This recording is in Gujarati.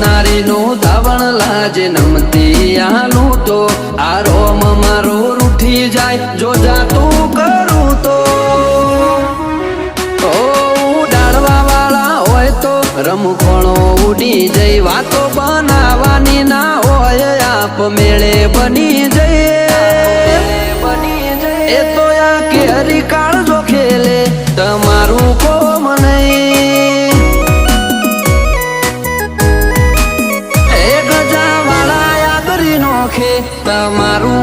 નારીનું ધાવણ લાજે નમતી આલું તો આ રોમ મારો રૂઠી જાય જો જાતું કરું તો ઉડાડવા વાળા હોય તો રમખોણો ઉડી જઈ વાતો બનાવવાની ના હોય આપ મેળે બની જઈએ એ તો આ કેરી કાળજો ખેલે તમારું કોમ નહીં એ ગજા વાળા યાદરી નોખે તમારું